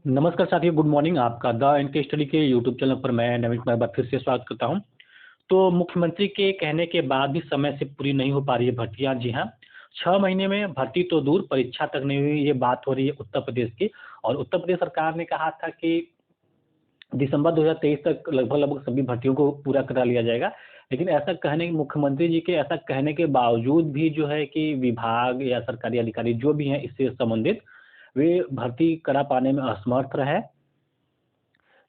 नमस्कार साथियों, good morning. आपका द एनके स्टडी के यूट्यूब चैनल पर मैं नवीन कुमार बात फिर से स्वागत करता हूं। तो मुख्यमंत्री के कहने के बाद भी समय से पूरी नहीं हो पा रही है भर्तियां। जी हाँ, 6 महीने में भर्ती तो दूर, परीक्षा तक नहीं हुई। ये बात हो रही है उत्तर प्रदेश की। और उत्तर प्रदेश सरकार ने कहा था कि दिसंबर 2023 तक लगभग लगभग सभी भर्तियों को पूरा करा लिया जाएगा। लेकिन ऐसा कहने मुख्यमंत्री जी के ऐसा कहने के बावजूद भी जो है कि विभाग या सरकारी अधिकारी जो भी हैं इससे संबंधित, वे भर्ती करा पाने में असमर्थ रहे।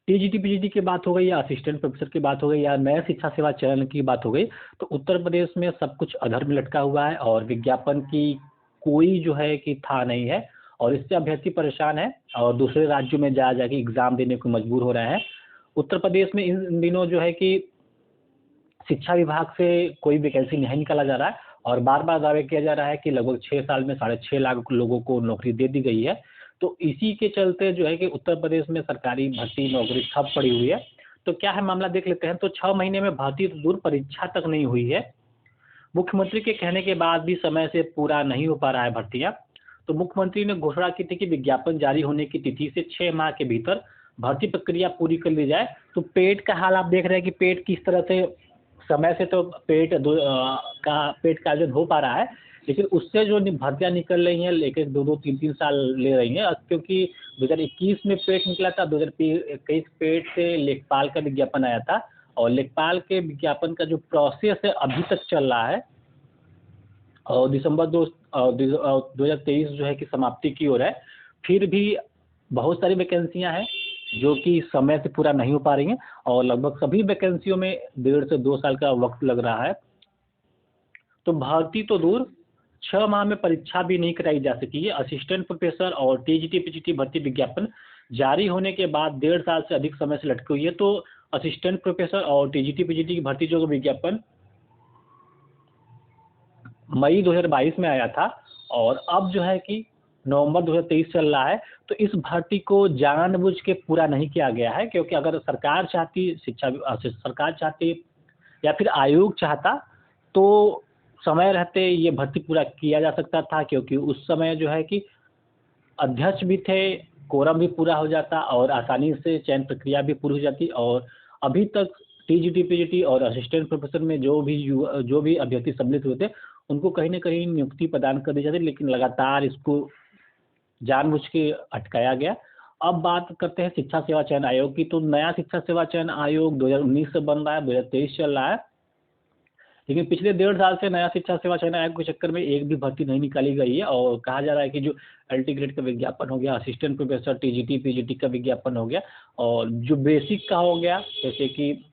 टीजीटी पीजीटी की बात हो गई या असिस्टेंट प्रोफेसर की बात हो गई या नया शिक्षा सेवा चयन की बात हो गई, तो उत्तर प्रदेश में सब कुछ अधर में लटका हुआ है और विज्ञापन की कोई जो है कि था नहीं है। और इससे अभ्यर्थी परेशान है और दूसरे राज्यों में जा जाके एग्जाम देने को मजबूर हो रहे हैं। उत्तर प्रदेश में इन दिनों जो है कि शिक्षा विभाग से कोई वैकेंसी नहीं निकाला जा रहा है और बार बार दावे किया जा रहा है कि लगभग 6 साल में 6.5 लाख लोगों को नौकरी दे दी गई है। तो इसी के चलते जो है कि उत्तर प्रदेश में सरकारी भर्ती नौकरी ठप पड़ी हुई है। तो क्या है मामला देख लेते हैं। तो 6 महीने में भर्ती तो दूर, परीक्षा तक नहीं हुई है। मुख्यमंत्री के कहने के बाद भी समय से पूरा नहीं हो पा रहा है भर्तियां। तो मुख्यमंत्री ने घोषणा की थी कि विज्ञापन जारी होने की तिथि से 6 माह के भीतर भर्ती प्रक्रिया पूरी कर ली जाए। तो पेट का हाल आप देख रहे हैं कि पेट किस तरह से समय से तो पेट का आयोजन हो पा रहा है, लेकिन उससे जो भर्तियां निकल रही हैं लेके 2-2 3-3 साल ले रही हैं। क्योंकि 2021 में पेट निकला था, 2021 पेट से लेखपाल का विज्ञापन आया था और लेखपाल के विज्ञापन का जो प्रोसेस है अभी तक चल रहा है और दिसंबर 2023 जो है कि समाप्ति की ओर है। फिर भी बहुत सारी वैकेंसियां हैं जो कि समय से पूरा नहीं हो पा रही हैं और लगभग सभी वैकेंसियों में 1.5 से 2 साल का वक्त लग रहा है। तो भर्ती तो दूर, 6 माह में परीक्षा भी नहीं कराई जा सकी है। असिस्टेंट प्रोफेसर और टीजीटी पीजीटी भर्ती विज्ञापन जारी होने के बाद 1.5 साल से अधिक समय से लटकी हुई है। तो असिस्टेंट प्रोफेसर और टीजीटी पीजीटी की भर्ती जो विज्ञापन मई 2022 में आया था और अब जो है कि नवंबर 2023 चल रहा है। तो इस भर्ती को जानबूझ के पूरा नहीं किया गया है, क्योंकि अगर सरकार चाहती, सरकार चाहती या फिर आयोग चाहता तो समय रहते ये भर्ती पूरा किया जा सकता था, क्योंकि उस समय जो है कि अध्यक्ष भी थे, कोरम भी पूरा हो जाता और आसानी से चयन प्रक्रिया भी पूरी हो जाती। और अभी तक टीजीटी पीजीटी और असिस्टेंट प्रोफेसर में जो भी अभ्यर्थी सम्मिलित हुए थे उनको कहीं ना कहीं नियुक्ति प्रदान कर दी जाती, लेकिन लगातार इसको जानबूझ के अटकाया गया। अब बात करते हैं शिक्षा सेवा चयन आयोग की। तो नया शिक्षा सेवा चयन आयोग 2019 से बन रहा है, 2023 चल रहा है, लेकिन पिछले 1.5 साल से नया शिक्षा सेवा चयन आयोग के चक्कर में एक भी भर्ती नहीं निकाली गई है। और कहा जा रहा है कि जो एलटी ग्रेड का विज्ञापन हो गया, असिस्टेंट प्रोफेसर टीजीटी पीजीटी का विज्ञापन हो गया और जो बेसिक का हो गया, जैसे कि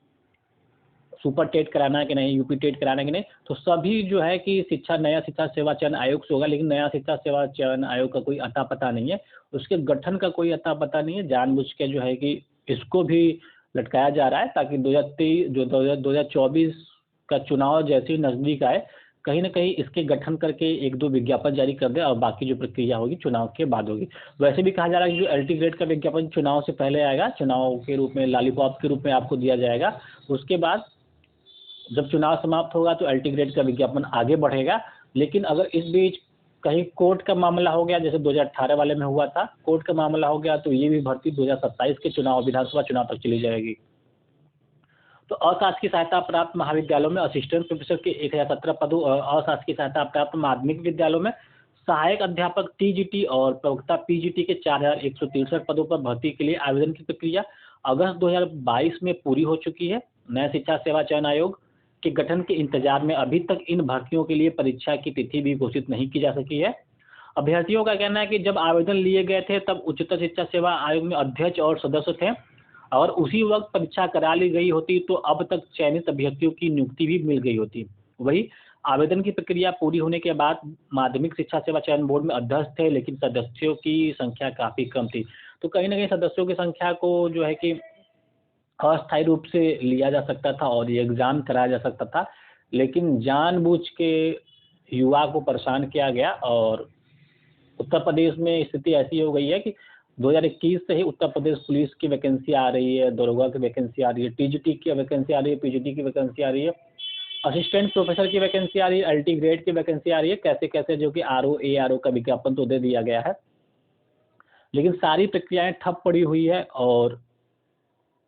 सुपर टेट कराना है कि नहीं, यूपी टेट कराना है कि नहीं, तो सभी जो है कि नया शिक्षा सेवा चयन आयोग से होगा। लेकिन नया शिक्षा सेवा चयन आयोग का कोई अता पता नहीं है, उसके गठन का कोई अता पता नहीं है। जानबूझ के जो है कि इसको भी लटकाया जा रहा है ताकि 2024 का चुनाव जैसे ही नजदीक आए, कहीं ना कहीं इसके गठन करके 1-2 विज्ञापन जारी कर दे और बाकी जो प्रक्रिया होगी चुनाव के बाद होगी। वैसे भी कहा जा रहा है कि जो एलटी ग्रेड का विज्ञापन चुनाव से पहले आएगा, चुनाव के रूप में लॉलीपॉप के रूप में आपको दिया जाएगा। उसके बाद जब चुनाव समाप्त होगा तो एलटी ग्रेड का विज्ञापन आगे बढ़ेगा। लेकिन अगर इस बीच कहीं कोर्ट का मामला हो गया, जैसे 2018 वाले में हुआ था, कोर्ट का मामला हो गया, तो ये भी भर्ती 2027 के चुनाव, विधानसभा चुनाव तक चली जाएगी। तो अशासकीय सहायता प्राप्त महाविद्यालयों में असिस्टेंट प्रोफेसर के 1017 पदों, अशासकीय सहायता प्राप्त माध्यमिक विद्यालयों में सहायक अध्यापक टीजीटी और प्रवक्ता पीजीटी के 4163 पदों पर भर्ती के लिए आवेदन की प्रक्रिया अगस्त 2022 में पूरी हो चुकी है। नया शिक्षा सेवा चयन आयोग के गठन के इंतजार में अभी तक इन भर्तियों के लिए परीक्षा की तिथि भी घोषित नहीं की जा सकी है। अभ्यर्थियों का कहना है कि जब आवेदन लिए गए थे तब उच्चतर शिक्षा सेवा आयोग में अध्यक्ष और सदस्य थे और उसी वक्त परीक्षा करा ली गई होती तो अब तक चयनित अभ्यर्थियों की नियुक्ति भी मिल गई होती। वही आवेदन की प्रक्रिया पूरी होने के बाद माध्यमिक शिक्षा सेवा चयन बोर्ड में अध्यक्ष थे, लेकिन सदस्यों की संख्या काफी कम थी। तो कहीं ना कहीं सदस्यों की संख्या को जो है कि अस्थायी रूप से लिया जा सकता था और ये एग्जाम कराया जा सकता था, लेकिन जानबूझ के युवा को परेशान किया गया। और उत्तर प्रदेश में स्थिति ऐसी हो गई है कि 2021 से ही उत्तर प्रदेश पुलिस की वैकेंसी आ रही है, दरोगा की वैकेंसी आ रही है, टीजीटी की वैकेंसी आ रही है, पीजीटी की वैकेंसी आ रही है, असिस्टेंट प्रोफेसर की वैकेंसी आ रही है, एलटी ग्रेड की वैकेंसी आ रही है। कैसे कैसे जो कि आरओ एआरओ का विज्ञापन तो दे दिया गया है, लेकिन सारी प्रक्रियाएँ ठप पड़ी हुई है और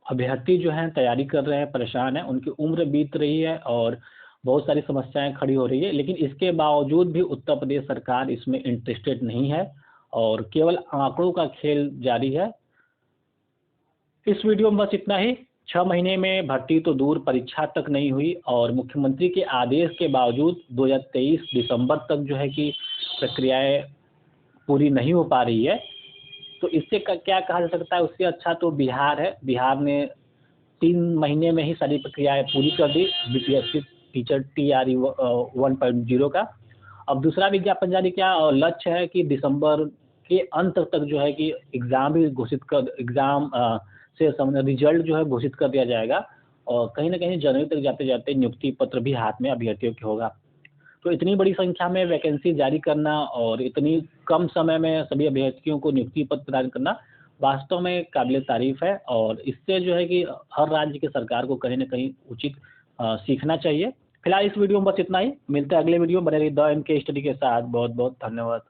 अभ्यर्थी जो हैं तैयारी कर रहे हैं, परेशान हैं, उनकी उम्र बीत रही है और बहुत सारी समस्याएँ खड़ी हो रही है। लेकिन इसके बावजूद भी उत्तर प्रदेश सरकार इसमें इंटरेस्टेड नहीं है और केवल आँकड़ों का खेल जारी है। इस वीडियो में बस इतना ही। 6 महीने में भर्ती तो दूर, परीक्षा तक नहीं हुई और मुख्यमंत्री के आदेश के बावजूद 2023 दिसंबर तक जो है कि प्रक्रियाएँ पूरी नहीं हो पा रही है। तो इससे क क्या कहा जा सकता है, उससे अच्छा तो बिहार है। बिहार ने 3 महीने में ही सारी प्रक्रियाएँ पूरी कर दी, बीपीएससी टीचर टीआरई 1.0 का। अब दूसरा विज्ञापन जारी किया और लक्ष्य है कि दिसंबर के अंत तक जो है कि एग्ज़ाम से संबंधित रिज़ल्ट जो है घोषित कर दिया जाएगा और कहीं न कहीं जनवरी तक जाते-जाते नियुक्ति पत्र भी हाथ में अभ्यर्थियों के होगा। तो इतनी बड़ी संख्या में वैकेंसी जारी करना और इतनी कम समय में सभी अभ्यर्थियों को नियुक्ति पत्र प्रदान करना वास्तव में काबिल-ए-तारीफ़ है और इससे जो है कि हर राज्य की सरकार को कहीं न कहीं उचित सीखना चाहिए। फिलहाल इस वीडियो में बस इतना ही। मिलते हैं अगले वीडियो में, बने रहिए द एमके स्टडी के साथ। बहुत-बहुत धन्यवाद।